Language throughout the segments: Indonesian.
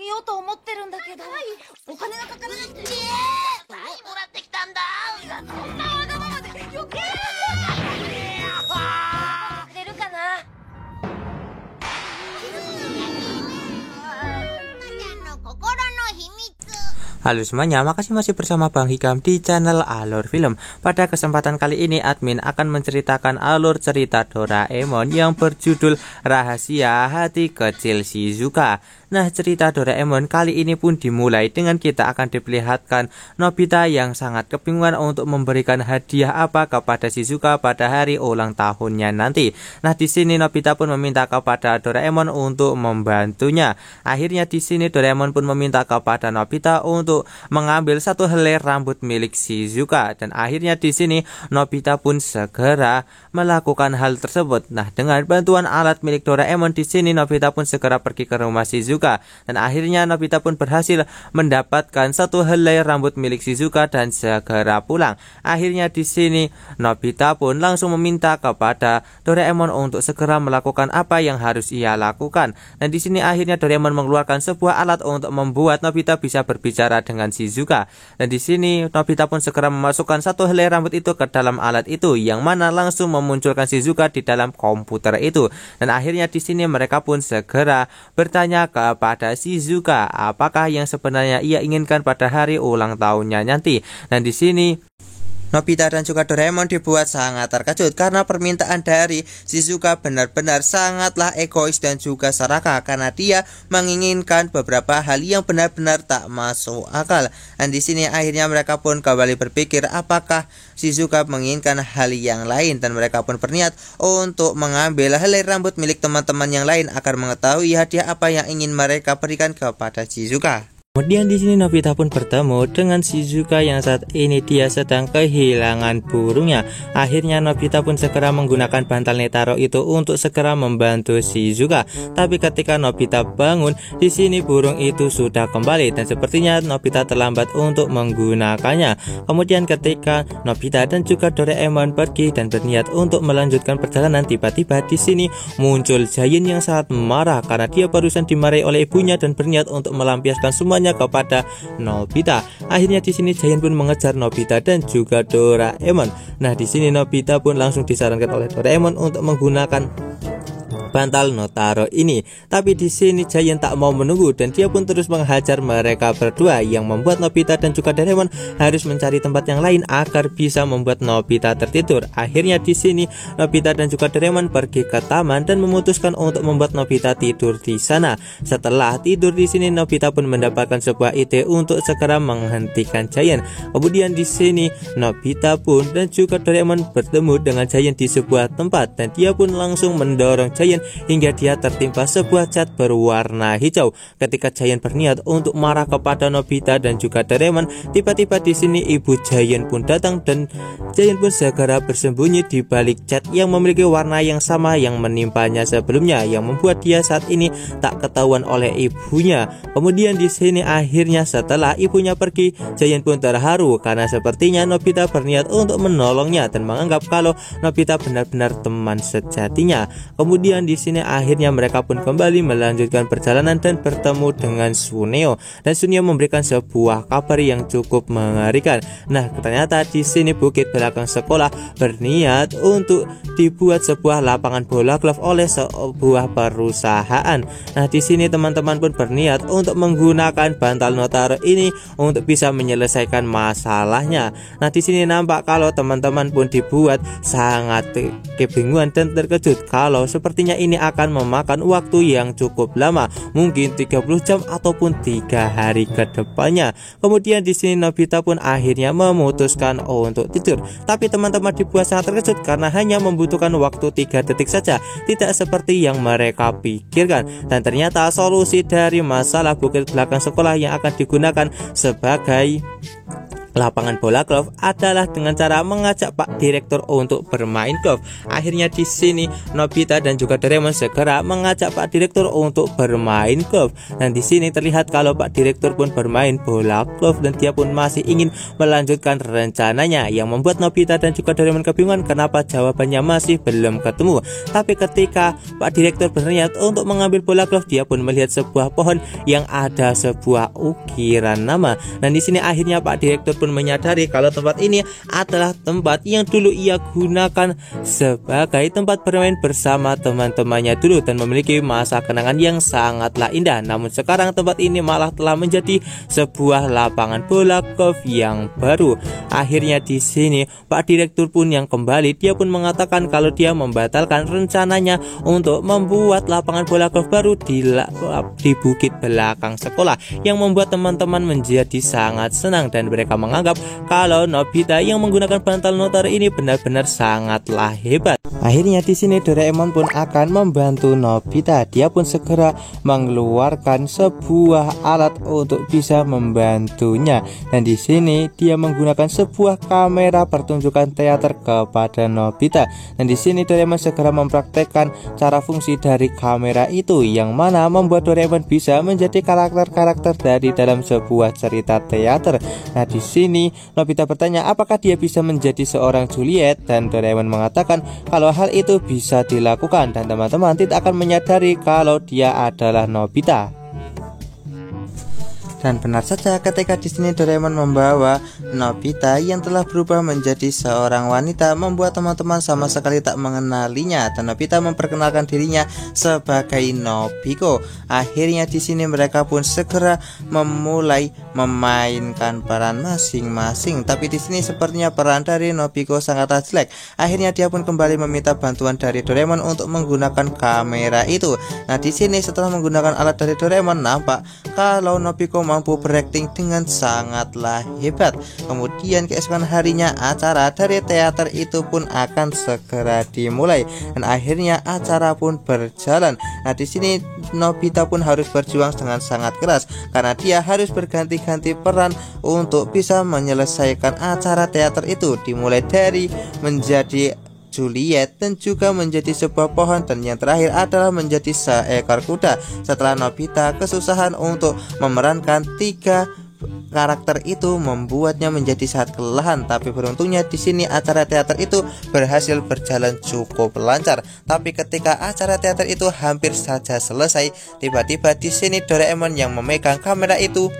げようと思ってるんだけど。お金がかからなくて。何もらってきたんだ。そんなわがままでよくくれるかな。心の秘密。Halo semuanya, makasih masih bersama Bang Hikam di channel Alur Film. Pada kesempatan kali ini admin akan menceritakan alur cerita Doraemon yang berjudul Rahasia Hati Kecil Shizuka. Nah, cerita Doraemon kali ini pun dimulai dengan kita akan diperlihatkan Nobita yang sangat kebingungan untuk memberikan hadiah apa kepada Shizuka pada hari ulang tahunnya nanti. Nah, di sini Nobita pun meminta kepada Doraemon untuk membantunya. Akhirnya di sini Doraemon pun meminta kepada Nobita untuk mengambil satu helai rambut milik Shizuka, dan akhirnya di sini Nobita pun segera melakukan hal tersebut. Nah, dengan bantuan alat milik Doraemon di sini Nobita pun segera pergi ke rumah Shizuka, dan akhirnya Nobita pun berhasil mendapatkan satu helai rambut milik Shizuka dan segera pulang. Akhirnya di sini Nobita pun langsung meminta kepada Doraemon untuk segera melakukan apa yang harus ia lakukan. Dan di sini akhirnya Doraemon mengeluarkan sebuah alat untuk membuat Nobita bisa berbicara dengan Shizuka. Dan di sini Nobita pun segera memasukkan satu helai rambut itu ke dalam alat itu, yang mana langsung memunculkan Shizuka di dalam komputer itu. Dan akhirnya di sini mereka pun segera bertanya kepada Shizuka apakah yang sebenarnya ia inginkan pada hari ulang tahunnya nanti. Dan di sini Nobita dan juga Doraemon dibuat sangat terkejut karena permintaan dari Shizuka benar-benar sangatlah egois dan juga serakah, karena dia menginginkan beberapa hal yang benar-benar tak masuk akal. Dan di sini akhirnya mereka pun kembali berpikir apakah Shizuka menginginkan hal yang lain, dan mereka pun berniat untuk mengambil helai rambut milik teman-teman yang lain agar mengetahui hadiah apa yang ingin mereka berikan kepada Shizuka. Kemudian di sini Nobita pun bertemu dengan Shizuka yang saat ini dia sedang kehilangan burungnya. Akhirnya Nobita pun segera menggunakan bantal Netaro itu untuk segera membantu Shizuka. Tapi ketika Nobita bangun, di sini burung itu sudah kembali dan sepertinya Nobita terlambat untuk menggunakannya. Kemudian ketika Nobita dan juga Doraemon pergi dan berniat untuk melanjutkan perjalanan, tiba-tiba di sini muncul Giant yang sangat marah karena dia barusan dimarahi oleh ibunya dan berniat untuk melampiaskan semuanya kepada Nobita. Akhirnya di sini Giant pun mengejar Nobita dan juga Doraemon. Nah, di sini Nobita pun langsung disarankan oleh Doraemon untuk menggunakan bantal Notaro ini. Tapi di sini Giant tak mau menunggu dan dia pun terus menghajar mereka berdua, yang membuat Nobita dan juga Doraemon harus mencari tempat yang lain agar bisa membuat Nobita tertidur. Akhirnya di sini Nobita dan juga Doraemon pergi ke taman dan memutuskan untuk membuat Nobita tidur di sana. Setelah tidur di sini Nobita pun mendapatkan sebuah ide untuk segera menghentikan Giant. Kemudian di sini Nobita pun dan juga Doraemon bertemu dengan Giant di sebuah tempat dan dia pun langsung mendorong Giant hingga dia tertimpa sebuah cat berwarna hijau. Ketika Giant berniat untuk marah kepada Nobita dan juga Doraemon, tiba-tiba di sini ibu Giant pun datang dan Giant pun segera bersembunyi di balik cat yang memiliki warna yang sama yang menimpanya sebelumnya, yang membuat dia saat ini tak ketahuan oleh ibunya. Kemudian di sini akhirnya setelah ibunya pergi, Giant pun terharu karena sepertinya Nobita berniat untuk menolongnya dan menganggap kalau Nobita benar-benar teman sejatinya. Kemudian di sini akhirnya mereka pun kembali melanjutkan perjalanan dan bertemu dengan Suneo, dan Suneo memberikan sebuah kabar yang cukup mengerikan. Nah, ternyata di sini bukit belakang sekolah berniat untuk dibuat sebuah lapangan bola golf oleh sebuah perusahaan. Nah, di sini teman-teman pun berniat untuk menggunakan bantal Notaro ini untuk bisa menyelesaikan masalahnya. Nah, di sini nampak kalau teman-teman pun dibuat sangat kebingungan dan terkejut kalau sepertinya ini akan memakan waktu yang cukup lama, mungkin 30 jam ataupun 3 hari ke depannya. Kemudian di sini Nobita pun akhirnya memutuskan untuk tidur. Tapi teman-teman dibuat sangat terkejut karena hanya membutuhkan waktu 3 detik saja, tidak seperti yang mereka pikirkan. Dan ternyata solusi dari masalah bukit belakang sekolah yang akan digunakan sebagai lapangan bola golf adalah dengan cara mengajak Pak Direktur untuk bermain golf. Akhirnya di sini Nobita dan juga Doraemon segera mengajak Pak Direktur untuk bermain golf. Dan di sini terlihat kalau Pak Direktur pun bermain bola golf dan dia pun masih ingin melanjutkan rencananya, yang membuat Nobita dan juga Doraemon kebingungan kenapa jawabannya masih belum ketemu. Tapi ketika Pak Direktur berniat untuk mengambil bola golf, dia pun melihat sebuah pohon yang ada sebuah ukiran nama. Dan di sini akhirnya Pak Direktur pun menyadari kalau tempat ini adalah tempat yang dulu ia gunakan sebagai tempat bermain bersama teman-temannya dulu dan memiliki masa kenangan yang sangatlah indah. Namun sekarang tempat ini malah telah menjadi sebuah lapangan bola golf yang baru. Akhirnya di sini Pak Direktur pun yang kembali, dia pun mengatakan kalau dia membatalkan rencananya untuk membuat lapangan bola golf baru di bukit belakang sekolah, yang membuat teman-teman menjadi sangat senang dan mereka menganggap kalau Nobita yang menggunakan bantal notar ini benar-benar sangatlah hebat. Akhirnya di sini Doraemon pun akan membantu Nobita. Dia pun segera mengeluarkan sebuah alat untuk bisa membantunya. Dan di sini dia menggunakan sebuah kamera pertunjukan teater kepada Nobita. Dan di sini Doraemon segera mempraktekkan cara fungsi dari kamera itu, yang mana membuat Doraemon bisa menjadi karakter-karakter dari dalam sebuah cerita teater. Nah, di sini Nobita bertanya apakah dia bisa menjadi seorang Juliet, dan Doraemon mengatakan kalau hal itu bisa dilakukan dan teman-teman tidak akan menyadari kalau dia adalah Nobita. Dan benar saja ketika di sini Doraemon membawa Nobita yang telah berubah menjadi seorang wanita, membuat teman-teman sama sekali tak mengenalinya dan Nobita memperkenalkan dirinya sebagai Nobiko. Akhirnya di sini mereka pun segera memulai memainkan peran masing-masing. Tapi di sini sepertinya peran dari Nobiko sangatlah jelek. Akhirnya dia pun kembali meminta bantuan dari Doraemon untuk menggunakan kamera itu. Nah, di sini setelah menggunakan alat dari Doraemon, nampak kalau Nobiko mampu berakting dengan sangatlah hebat. Kemudian keesokan harinya acara dari teater itu pun akan segera dimulai dan akhirnya acara pun berjalan. Nah, di sini Nobita pun harus berjuang dengan sangat keras karena dia harus berganti-ganti peran untuk bisa menyelesaikan acara teater itu, dimulai dari menjadi Juliet dan juga menjadi sebuah pohon, dan yang terakhir adalah menjadi seekor kuda. Setelah Nobita kesusahan untuk memerankan 3 karakter itu membuatnya menjadi sangat kelelahan, tapi beruntungnya di sini acara teater itu berhasil berjalan cukup lancar. Tapi ketika acara teater itu hampir saja selesai, tiba-tiba di sini Doraemon yang memegang kamera itu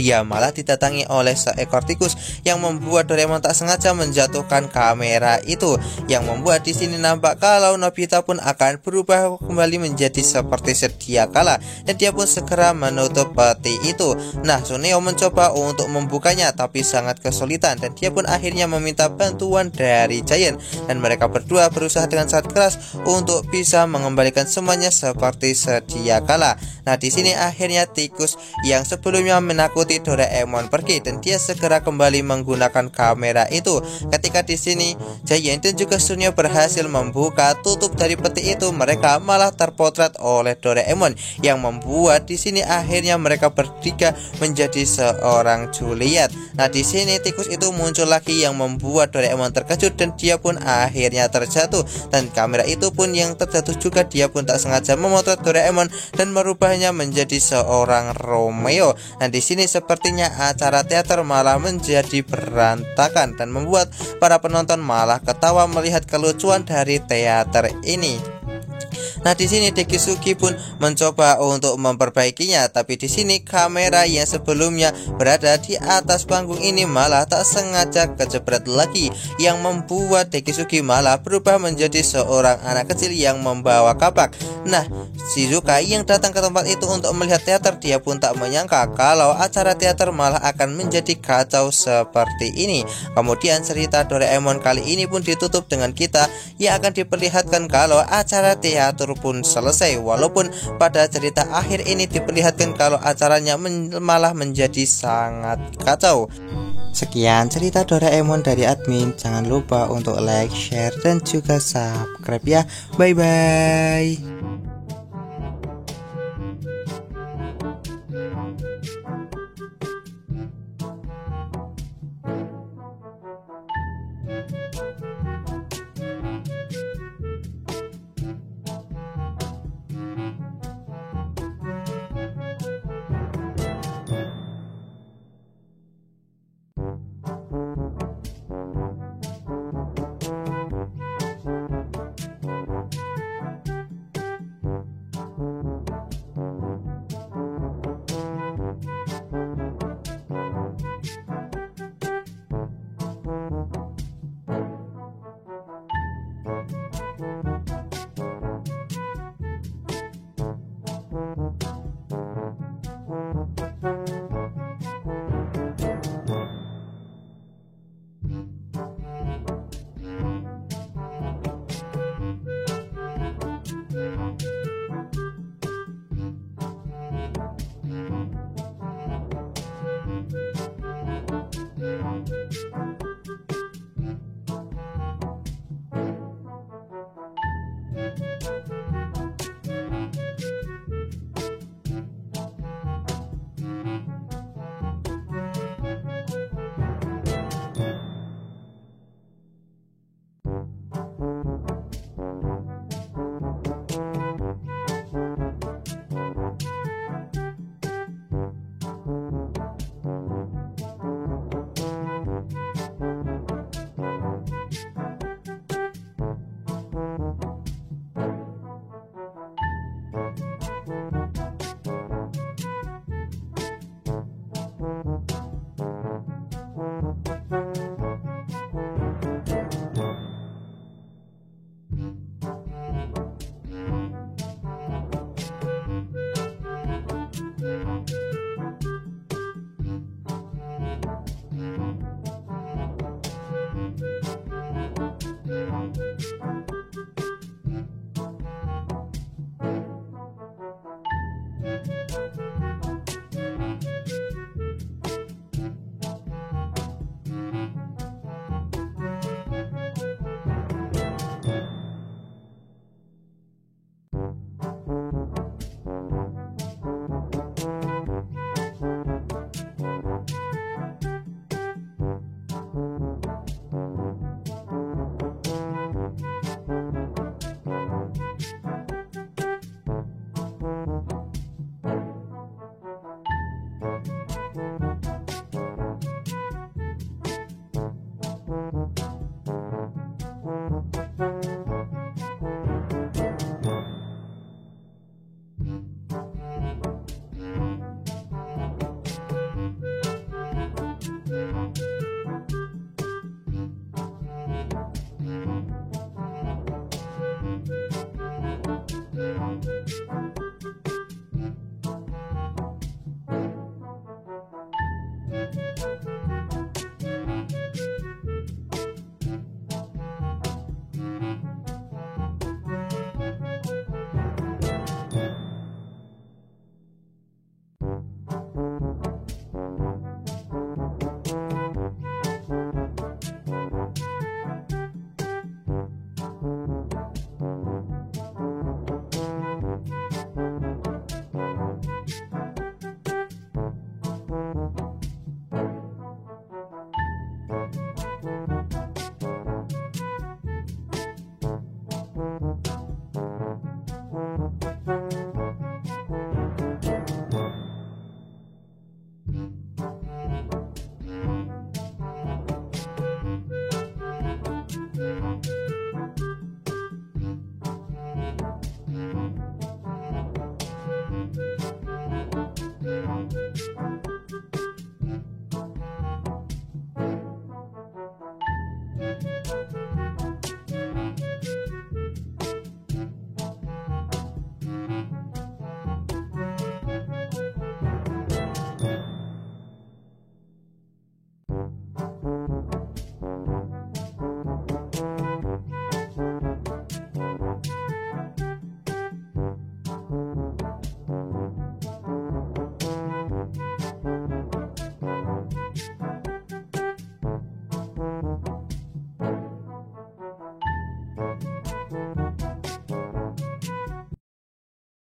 dia malah didatangi oleh seekor tikus yang membuat Doraemon tak sengaja menjatuhkan kamera itu, yang membuat di sini nampak kalau Nobita pun akan berubah kembali menjadi seperti sedia kala dan dia pun segera menutup peti itu. Nah, Suneo mencoba untuk membukanya tapi sangat kesulitan dan dia pun akhirnya meminta bantuan dari Giant dan mereka berdua berusaha dengan sangat keras untuk bisa mengembalikan semuanya seperti sedia kala. Nah, di sini akhirnya tikus yang sebelumnya menakuti Doraemon pergi dan dia segera kembali menggunakan kamera itu. Ketika di sini Giant dan juga Suneo berhasil membuka tutup dari peti itu, mereka malah terpotret oleh Doraemon yang membuat di sini akhirnya mereka bertiga menjadi seorang Juliet. Nah, di sini tikus itu muncul lagi yang membuat Doraemon terkejut dan dia pun akhirnya terjatuh dan kamera itu pun yang terjatuh juga. Dia pun tak sengaja memotret Doraemon dan merubahnya menjadi seorang Romeo. Nah, di sini sepertinya acara teater malah menjadi berantakan dan membuat para penonton malah ketawa melihat kelucuan dari teater ini. Nah, di sini Dekisugi pun mencoba untuk memperbaikinya, tapi di sini kamera yang sebelumnya berada di atas panggung ini malah tak sengaja kejepret lagi, yang membuat Dekisugi malah berubah menjadi seorang anak kecil yang membawa kapak. Nah, Shizuka yang datang ke tempat itu untuk melihat teater, dia pun tak menyangka kalau acara teater malah akan menjadi kacau seperti ini. Kemudian cerita Doraemon kali ini pun ditutup dengan kita yang akan diperlihatkan kalau acara teater pun selesai, walaupun pada cerita akhir ini diperlihatkan kalau acaranya malah menjadi sangat kacau. Sekian cerita Doraemon dari admin. Jangan lupa untuk like, share, dan juga subscribe ya. Bye bye.